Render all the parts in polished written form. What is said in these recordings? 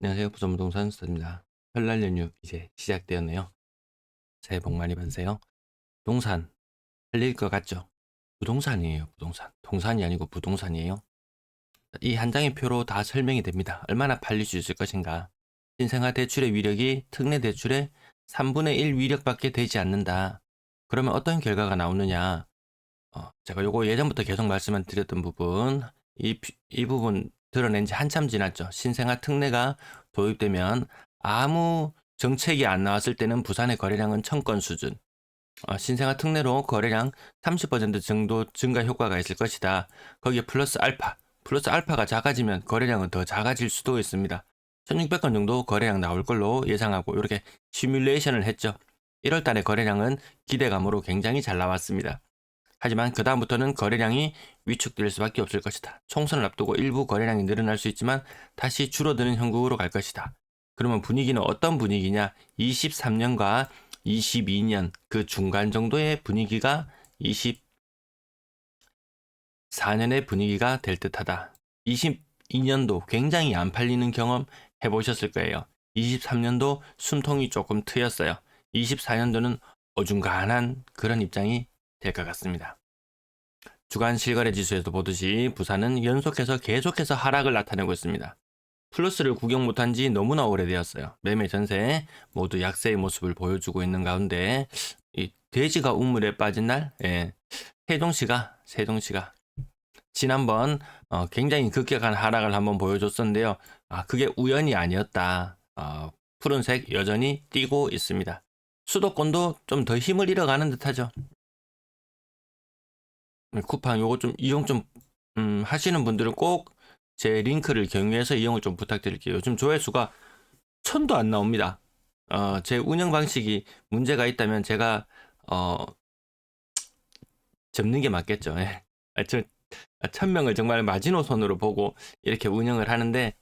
안녕하세요. 부천부동산 수입니다. 설날 연휴 이제 시작되었네요. 새해 복 많이 받으세요. 부동산 팔릴 것 같죠? 부동산이에요. 부동산. 동산이 아니고 부동산이에요. 이 한 장의 표로 다 설명이 됩니다. 얼마나 팔릴 수 있을 것인가. 신생아 대출의 위력이 특례 대출의 3분의 1 위력밖에 되지 않는다. 그러면 어떤 결과가 나오느냐. 제가 요거 예전부터 계속 말씀을 드렸던 부분, 이 부분 드러낸 지 한참 지났죠. 신생아 특례가 도입되면 아무 정책이 안 나왔을 때는 부산의 거래량은 1000건 수준. 신생아 특례로 거래량 30% 정도 증가 효과가 있을 것이다. 거기에 플러스 알파가 작아지면 거래량은 더 작아질 수도 있습니다. 1600건 정도 거래량 나올 걸로 예상하고 이렇게 시뮬레이션을 했죠. 1월 달에 거래량은 기대감으로 굉장히 잘 나왔습니다. 하지만 그다음부터는 거래량이 위축될 수밖에 없을 것이다. 총선을 앞두고 일부 거래량이 늘어날 수 있지만 다시 줄어드는 형국으로 갈 것이다. 그러면 분위기는 어떤 분위기냐? 23년과 22년 그 중간 정도의 분위기가 24년의 분위기가 될 듯하다. 22년도 굉장히 안 팔리는 경험 해보셨을 거예요. 23년도 숨통이 조금 트였어요. 24년도는 어중간한 그런 입장이 될 것 같습니다. 주간 실거래 지수에서 보듯이 부산은 연속해서 계속해서 하락을 나타내고 있습니다. 플러스를 구경 못한 지 너무나 오래되었어요. 매매 전세 모두 약세의 모습을 보여주고 있는 가운데 이 돼지가 우물에 빠진 날, 세종시가 지난번 굉장히 급격한 하락을 한번 보여줬었는데요. 그게 우연이 아니었다. 푸른색 여전히 띄고 있습니다. 수도권도 좀 더 힘을 잃어가는 듯하죠. 쿠팡 요거 좀 이용 좀 하시는 분들은 꼭 제 링크를 경유해서 이용을 좀 부탁드릴게요. 요즘 조회수가 1000도 안 나옵니다. 제 운영 방식이 문제가 있다면 제가 접는 게 맞겠죠. 예. 1000명을 정말 마지노선으로 보고 이렇게 운영을 하는데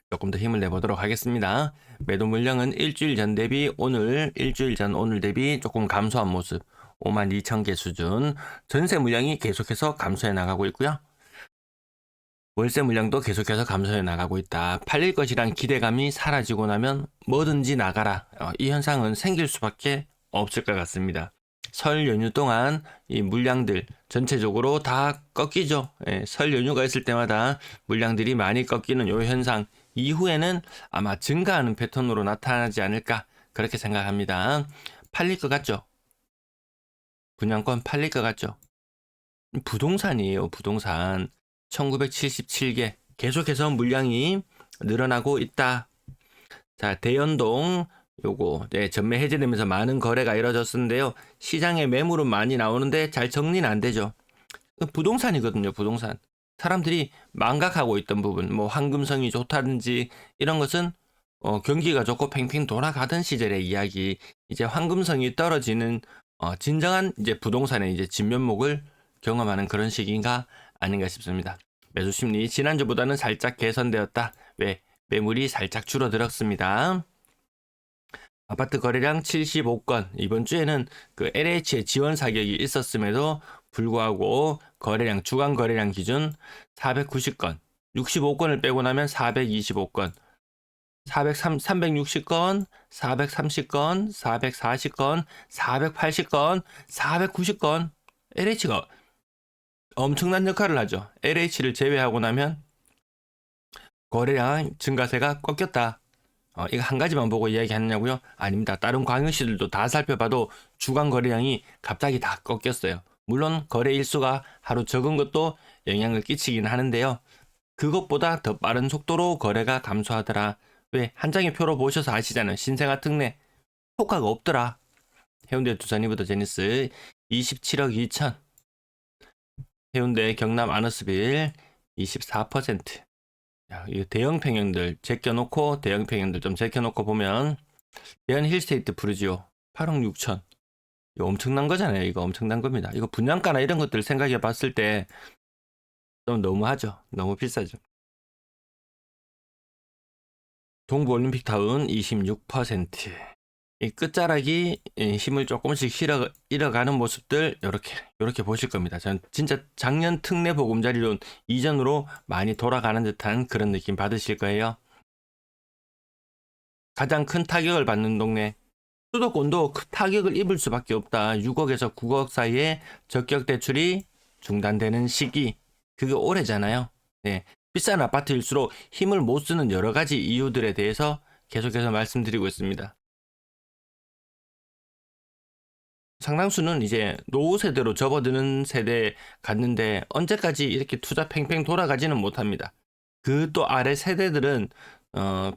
조금 더 힘을 내보도록 하겠습니다. 매도 물량은 일주일 전 대비 오늘 대비 조금 감소한 모습. 52,000개 수준. 전세 물량이 계속해서 감소해 나가고 있고요. 월세 물량도 계속해서 감소해 나가고 있다. 팔릴 것이란 기대감이 사라지고 나면 뭐든지 나가라. 이 현상은 생길 수밖에 없을 것 같습니다. 설 연휴 동안 이 물량들 전체적으로 다 꺾이죠. 설 연휴가 있을 때마다 물량들이 많이 꺾이는 이 현상 이후에는 아마 증가하는 패턴으로 나타나지 않을까 그렇게 생각합니다. 팔릴 것 같죠? 분양권 팔릴 것 같죠? 부동산이에요, 부동산. 1977개. 계속해서 물량이 늘어나고 있다. 자, 대연동. 요거, 전매 해제되면서 많은 거래가 이뤄졌었는데요. 시장에 매물은 많이 나오는데 잘 정리는 안 되죠. 부동산이거든요, 부동산. 사람들이 망각하고 있던 부분, 뭐 황금성이 좋다든지 이런 것은 경기가 좋고 팽팽 돌아가던 시절의 이야기. 이제 황금성이 떨어지는 진정한 이제 부동산의 이제 진면목을 경험하는 그런 시기인가 아닌가 싶습니다. 매수 심리 지난주보다는 살짝 개선되었다. 왜? 매물이 살짝 줄어들었습니다. 아파트 거래량 75건. 이번 주에는 그 LH의 지원 사격이 있었음에도 불구하고 거래량 주간 거래량 기준 490건. 65건을 빼고 나면 425건. 360건, 430건, 440건, 480건, 490건. LH가 엄청난 역할을 하죠. LH를 제외하고 나면 거래량 증가세가 꺾였다. 이거 한 가지만 보고 이야기하느냐고요? 아닙니다. 다른 광역시들도 다 살펴봐도 주간 거래량이 갑자기 다 꺾였어요. 물론 거래 일수가 하루 적은 것도 영향을 끼치긴 하는데요. 그것보다 더 빠른 속도로 거래가 감소하더라. 왜? 한 장의 표로 보셔서 아시잖아요. 신생아 특례 효과가 없더라. 해운대 두산 이브더 제니스 27억 2천. 해운대 경남 아너스빌 24%. 야, 이 대형 평형들 제껴놓고 대형 평형들 좀 제껴놓고 보면 대한 힐스테이트 부르지오 8억 6천. 이거 엄청난 거잖아요. 이거 엄청난 겁니다. 이거 분양가나 이런 것들 생각해 봤을 때 좀 너무하죠. 너무 비싸죠. 동부 올림픽타운 26%. 이 끝자락이 힘을 조금씩 잃어가는 모습들 이렇게 보실 겁니다. 전 진짜 작년 특례 보금자리론 이전으로 많이 돌아가는 듯한 그런 느낌 받으실 거예요. 가장 큰 타격을 받는 동네. 수도권도 큰 타격을 입을 수밖에 없다. 6억에서 9억 사이에 적격 대출이 중단되는 시기. 그게 올해잖아요. 네. 비싼 아파트일수록 힘을 못 쓰는 여러 가지 이유들에 대해서 계속해서 말씀드리고 있습니다. 상당수는 이제 노후 세대로 접어드는 세대에 갔는데 언제까지 이렇게 투자 팽팽 돌아가지는 못합니다. 그 또 아래 세대들은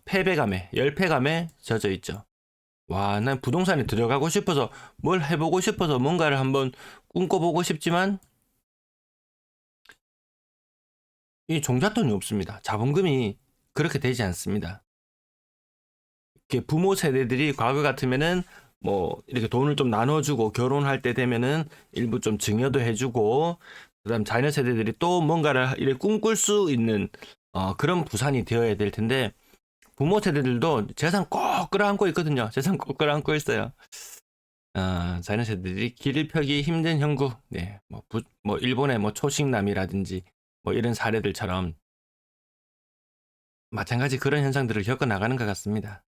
패배감에 열패감에 젖어 있죠. 와, 난 부동산에 들어가고 싶어서 뭘 해보고 싶어서 뭔가를 한번 꿈꿔보고 싶지만 이 종잣돈이 없습니다. 자본금이 그렇게 되지 않습니다. 이렇게 부모 세대들이 과거 같으면은 뭐 이렇게 돈을 좀 나눠주고 결혼할 때 되면은 일부 좀 증여도 해주고 그다음 자녀 세대들이 또 뭔가를 이렇게 꿈꿀 수 있는 그런 부산이 되어야 될 텐데 부모 세대들도 재산 꼭 끌어안고 있거든요. 재산 꼭 끌어안고 있어요. 자녀 세대들이 길을 펴기 힘든 형국, 네, 뭐 일본의 뭐 초식남이라든지 뭐 이런 사례들처럼 마찬가지 그런 현상들을 겪어 나가는 것 같습니다.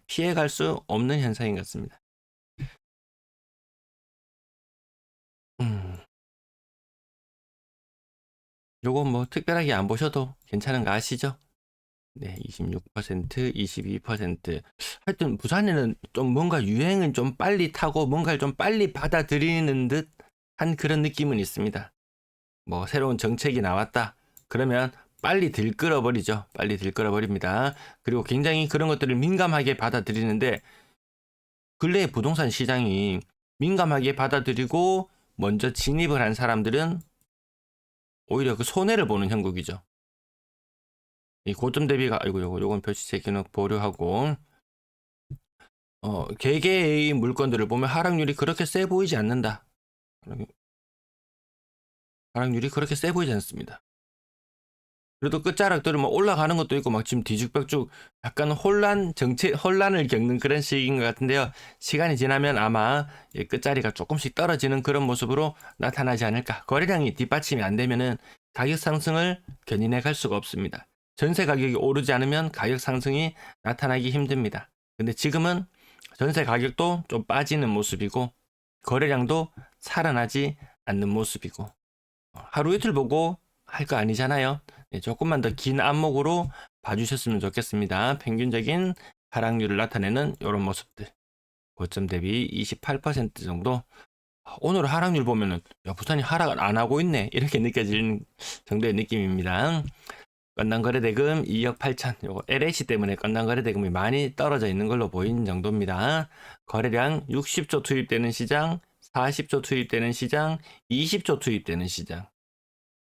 피해갈 수 없는 현상인 것 같습니다. 음, 요거 뭐 특별하게 안 보셔도 괜찮은 거 아시죠? 네, 26%, 22%. 하여튼 부산에는 좀 뭔가 유행은 좀 빨리 타고 뭔가를 좀 빨리 받아들이는 듯 한 그런 느낌은 있습니다. 뭐 새로운 정책이 나왔다. 그러면 빨리 들끓어 버리죠. 빨리 들끓어 버립니다. 그리고 굉장히 그런 것들을 민감하게 받아들이는데 근래 부동산 시장이 민감하게 받아들이고 먼저 진입을 한 사람들은 오히려 그 손해를 보는 형국이죠. 이 고점 대비가 아이고 요건 표시세 기능 보류하고 개개의 물건들을 보면 하락률이 그렇게 세 보이지 않는다. 하락률이 그렇게 세 보이지 않습니다. 그래도 끝자락들은 뭐 올라가는 것도 있고 막 지금 뒤죽박죽 약간 혼란을 겪는 그런 시기인 것 같은데요. 시간이 지나면 아마 끝자리가 조금씩 떨어지는 그런 모습으로 나타나지 않을까. 거래량이 뒷받침이 안 되면은 가격 상승을 견인해 갈 수가 없습니다. 전세 가격이 오르지 않으면 가격 상승이 나타나기 힘듭니다. 근데 지금은 전세 가격도 좀 빠지는 모습이고 거래량도 살아나지 않는 모습이고 하루 이틀 보고 할 거 아니잖아요. 네, 조금만 더 긴 안목으로 봐주셨으면 좋겠습니다. 평균적인 하락률을 나타내는 이런 모습들. 고점 대비 28% 정도. 오늘 하락률 보면은 야, 부산이 하락을 안 하고 있네 이렇게 느껴지는 정도의 느낌입니다. 건당거래대금 2억 8천. 요거 LH 때문에 건당거래대금이 많이 떨어져 있는 걸로 보이는 정도입니다. 거래량 60조 투입되는 시장, 40조 투입되는 시장, 20조 투입되는 시장.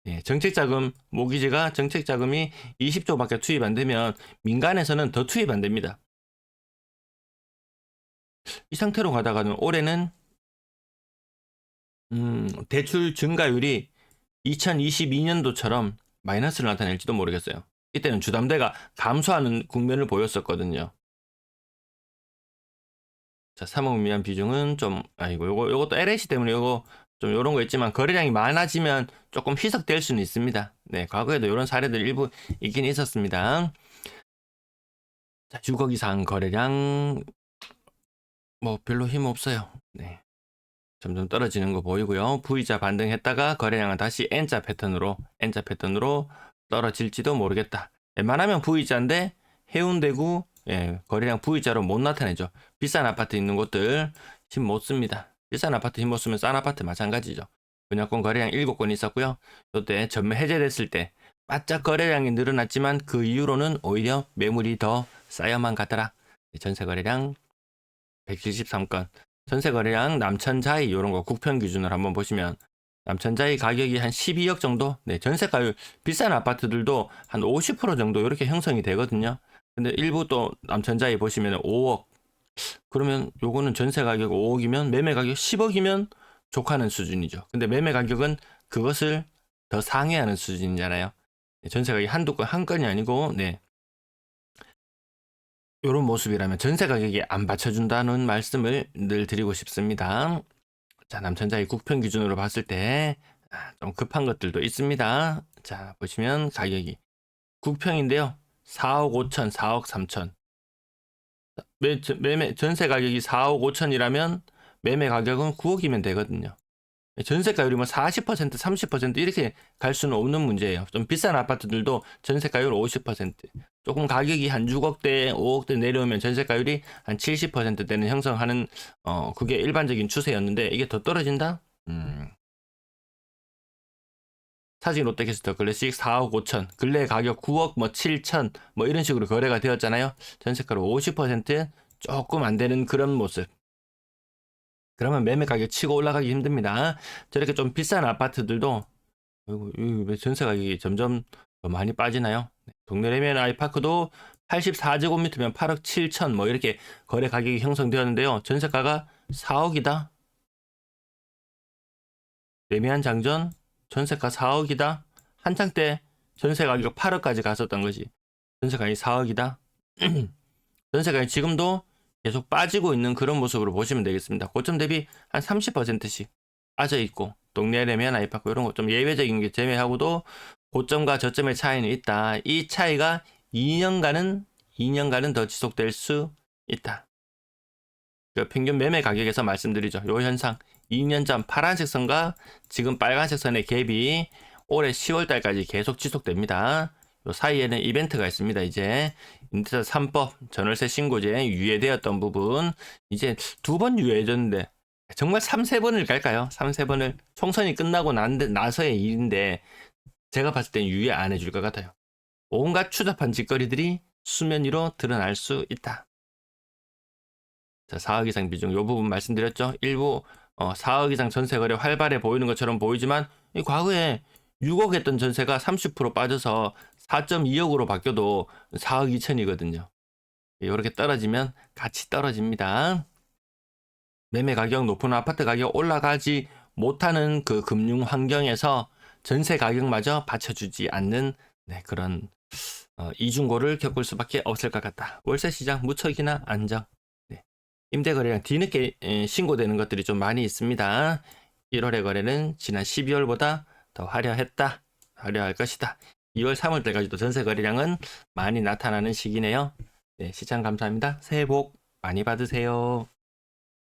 예, 정책자금, 모기지가 정책자금이 20조밖에 투입 안 되면 민간에서는 더 투입 안 됩니다. 이 상태로 가다가는 올해는 대출 증가율이 2022년도처럼 마이너스를 나타낼지도 모르겠어요. 이때는 주담대가 감소하는 국면을 보였었거든요. 자, 3억 미만 비중은 좀 아이고 요것도 LH 때문에 요거 좀 요런 거 있지만 거래량이 많아지면 조금 희석될 수는 있습니다. 네, 과거에도 이런 사례들 일부 있긴 있었습니다. 자, 6억 이상 거래량 뭐 별로 힘 없어요. 네. 점점 떨어지는 거 보이고요. V자 반등했다가 거래량은 다시 N자 패턴으로 떨어질지도 모르겠다. 웬만하면 V자인데 해운대구 거래량 V자로 못 나타내죠. 비싼 아파트 있는 곳들 힘 못 씁니다. 비싼 아파트 힘 못 쓰면 싼 아파트 마찬가지죠. 분양권 거래량 7건 있었고요. 이때 전매 해제됐을 때 바짝 거래량이 늘어났지만 그 이후로는 오히려 매물이 더 쌓여만 가더라. 전세 거래량 173건. 전세 거래량 남천자이 이런 거 국편 기준으로 한번 보시면 남천자이 가격이 한 12억 정도. 네, 전세 가율 비싼 아파트들도 한 50% 정도 이렇게 형성이 되거든요. 근데 일부 또 남천자이 보시면 5억. 그러면 요거는 전세 가격 5억이면 매매 가격 10억이면 족하는 수준이죠. 근데 매매 가격은 그것을 더 상회하는 수준이잖아요. 전세 가격이 한두 건 한 건이 아니고 네. 이런 모습이라면 전세 가격이 안 받쳐준다는 말씀을 늘 드리고 싶습니다. 자, 남천자의 국평 기준으로 봤을 때 좀 급한 것들도 있습니다. 자, 보시면 가격이 국평인데요. 4억 5천, 4억 3천. 매매 전세 가격이 4억 5천이라면 매매 가격은 9억이면 되거든요. 전세가율이 뭐 40%, 30% 이렇게 갈 수는 없는 문제예요. 좀 비싼 아파트들도 전세가율 50%, 조금 가격이 한 6억대, 5억대 내려오면 전세가율이 한 70%대는 형성하는 그게 일반적인 추세였는데 이게 더 떨어진다? 사진 롯데캐스터 클래식 4억 5천, 근래 가격 9억 뭐 7천 뭐 이런 식으로 거래가 되었잖아요. 전세가율 50% 조금 안 되는 그런 모습. 그러면 매매 가격 치고 올라가기 힘듭니다. 저렇게 좀 비싼 아파트들도 왜 전세 가격이 점점 더 많이 빠지나요? 동네 레미안 아이파크도 84제곱미터면 8억 7천 뭐 이렇게 거래 가격이 형성되었는데요. 전세가가 4억이다. 레미안 장전 전세가 4억이다. 한창 때 전세 가격 8억까지 갔었던 거지. 전세 가격이 4억이다. 전세 가격이 지금도 계속 빠지고 있는 그런 모습으로 보시면 되겠습니다. 고점 대비 한 30%씩 빠져 있고, 동네 레미안 아이파크 이런 거 좀 예외적인 게 제외하고도 고점과 저점의 차이는 있다. 이 차이가 2년간은 더 지속될 수 있다. 그 평균 매매 가격에서 말씀드리죠. 요 현상 2년 전 파란색 선과 지금 빨간색 선의 갭이 올해 10월 달까지 계속 지속됩니다. 요 사이에는 이벤트가 있습니다. 이제 임대차 3법 전월세 신고제에 유예되었던 부분 이제 2번 유예해줬는데 정말 3, 4번을 갈까요? 3, 4번을 총선이 끝나고 나서의 일인데 제가 봤을 땐 유예 안 해줄 것 같아요. 온갖 추잡한 짓거리들이 수면 위로 드러날 수 있다. 자, 4억 이상 비중 요 부분 말씀드렸죠. 일부 4억 이상 전세 거래 활발해 보이는 것처럼 보이지만 이 과거에 6억 했던 전세가 30% 빠져서 4.2억으로 바뀌어도 4억 2천이거든요. 이렇게 떨어지면 같이 떨어집니다. 매매 가격 높은 아파트 가격 올라가지 못하는 그 금융 환경에서 전세 가격마저 받쳐주지 않는 그런 이중고를 겪을 수밖에 없을 것 같다. 월세 시장 무척이나 안정. 임대 거래량 뒤늦게 신고되는 것들이 좀 많이 있습니다. 1월의 거래는 지난 12월보다 더 화려할 것이다. 2월, 3월 때까지도 전세 거래량은 많이 나타나는 시기네요. 시청 감사합니다. 새해 복 많이 받으세요.